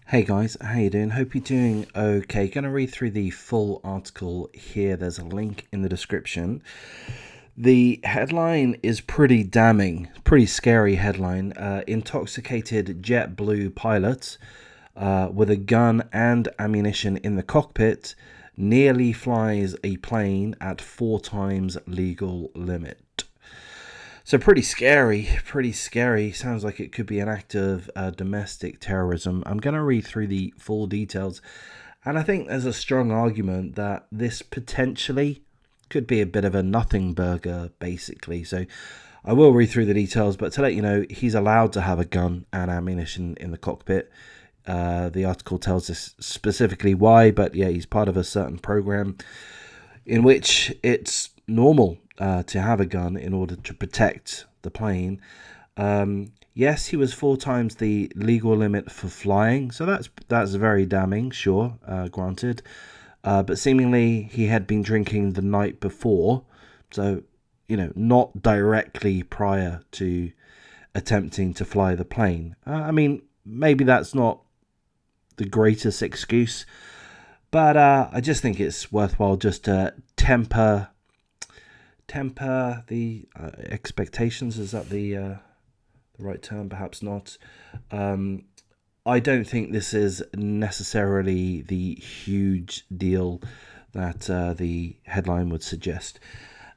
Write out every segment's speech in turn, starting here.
Hey guys, how you doing? Hope you're doing okay. Going to read through the full article here. There's a link in the description. The headline is pretty damning, pretty scary headline. Intoxicated JetBlue pilot with a gun and ammunition in the cockpit nearly flies a plane at 4 times legal limit. So pretty scary, pretty scary. Sounds like it could be an act of domestic terrorism. I'm going to read through the full details, and I think there's a strong argument that this potentially could be a bit of a nothing burger, basically. So I will read through the details, but to let you know, he's allowed to have a gun and ammunition in the cockpit. The article tells us specifically why, but yeah, he's part of a certain program in which it's normal to have a gun in order to protect the plane. Yes, he was 4 times the legal limit for flying, so that's very damning, sure, granted. But seemingly he had been drinking the night before, so not directly prior to attempting to fly the plane. I mean, maybe that's not the greatest excuse, but I just think it's worthwhile just to temper the expectations. Is that the right term? Perhaps not. I don't think this is necessarily the huge deal that the headline would suggest.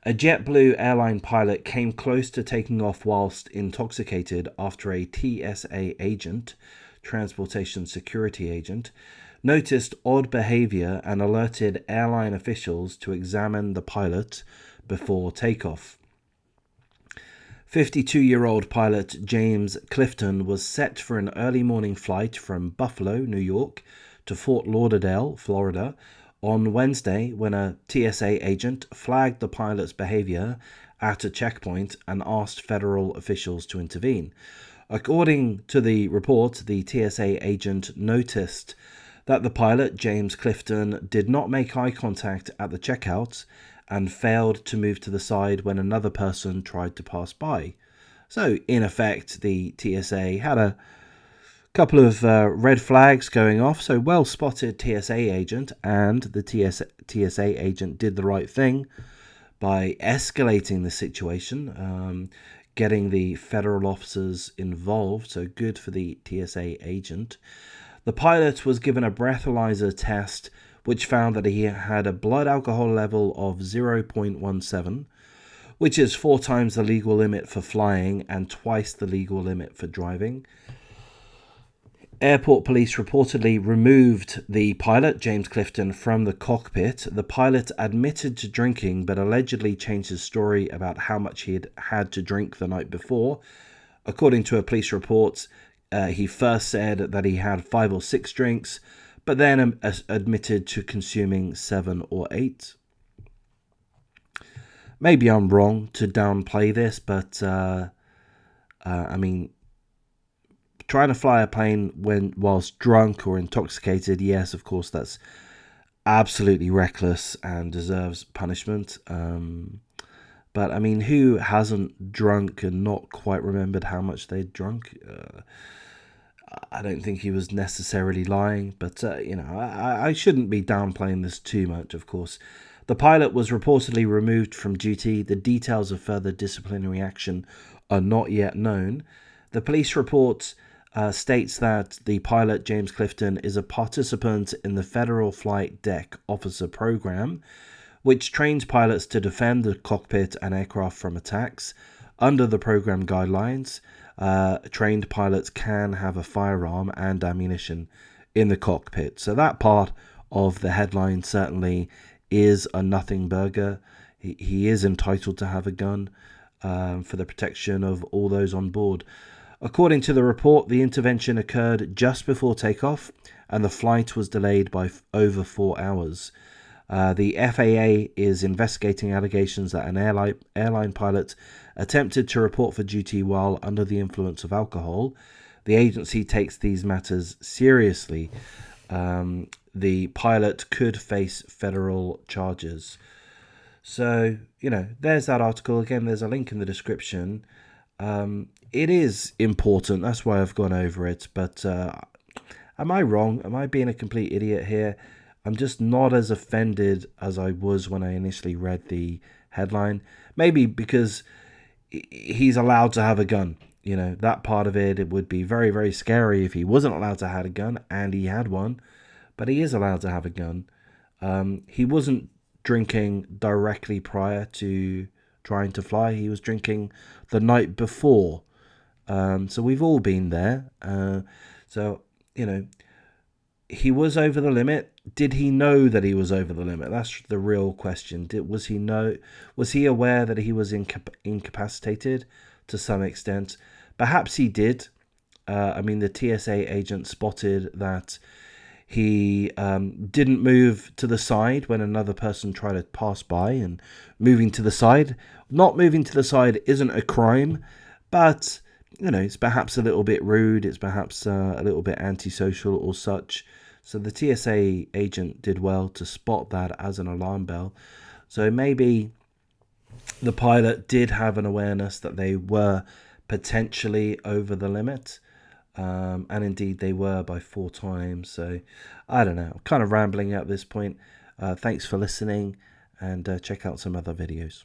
A JetBlue airline pilot came close to taking off whilst intoxicated after a TSA agent, Transportation Security Agent, noticed odd behavior and alerted airline officials to examine the pilot before takeoff. 52-year-old pilot James Clifton was set for an early morning flight from Buffalo, New York, to Fort Lauderdale, Florida, on Wednesday when a TSA agent flagged the pilot's behavior at a checkpoint and asked federal officials to intervene. According to the report, the TSA agent noticed that the pilot, James Clifton, did not make eye contact at the checkout and failed to move to the side when another person tried to pass by. So, in effect, the TSA had a couple of red flags going off. So, well spotted TSA agent, and the TSA agent did the right thing by escalating the situation, getting the federal officers involved. So, good for the TSA agent. The pilot was given a breathalyzer test which found that he had a blood alcohol level of 0.17, which is 4 times the legal limit for flying and twice the legal limit for driving. Airport police reportedly removed the pilot, James Clifton, from the cockpit. The pilot admitted to drinking, but allegedly changed his story about how much he had had to drink the night before. According to a police report, he first said that he had 5 or 6 drinks, but then admitted to consuming 7 or 8. Maybe I'm wrong to downplay this, but I mean, trying to fly a plane whilst drunk or intoxicated, yes, of course, that's absolutely reckless and deserves punishment. But I mean, who hasn't drunk and not quite remembered how much they'd drunk? I don't think he was necessarily lying, but I shouldn't be downplaying this too much, of course. The pilot was reportedly removed from duty. The details of further disciplinary action are not yet known. The police report states that the pilot, James Clifton, is a participant in the Federal Flight Deck Officer Program, which trains pilots to defend the cockpit and aircraft from attacks. Under the program guidelines, trained pilots can have a firearm and ammunition in the cockpit. So that part of the headline certainly is a nothing burger. He is entitled to have a gun for the protection of all those on board. According to the report, the intervention occurred just before takeoff and the flight was delayed by over 4 hours. The FAA is investigating allegations that an airline pilot attempted to report for duty while under the influence of alcohol. The agency takes these matters seriously. The pilot could face federal charges. So, there's that article. Again, there's a link in the description. It is important. That's why I've gone over it. But Am I wrong? Am I being a complete idiot here? I'm just not as offended as I was when I initially read the headline. Maybe because he's allowed to have a gun. You know, that part of it, it would be very, very scary if he wasn't allowed to have a gun, and he had one, but he is allowed to have a gun. He wasn't drinking directly prior to trying to fly. He was drinking the night before. So we've all been there. So, you know, he was over the limit. Did he know that he was over the limit? That's the real question. Was he aware that he was incapacitated to some extent? Perhaps he did. I mean, the TSA agent spotted that he didn't move to the side when another person tried to pass by, and moving to the side. Not moving to the side isn't a crime, but you know, it's perhaps a little bit rude. It's perhaps a little bit antisocial or such. So the TSA agent did well to spot that as an alarm bell. So maybe the pilot did have an awareness that they were potentially over the limit. And indeed they were by 4 times. So I don't know. I'm kind of rambling at this point. Thanks for listening, and check out some other videos.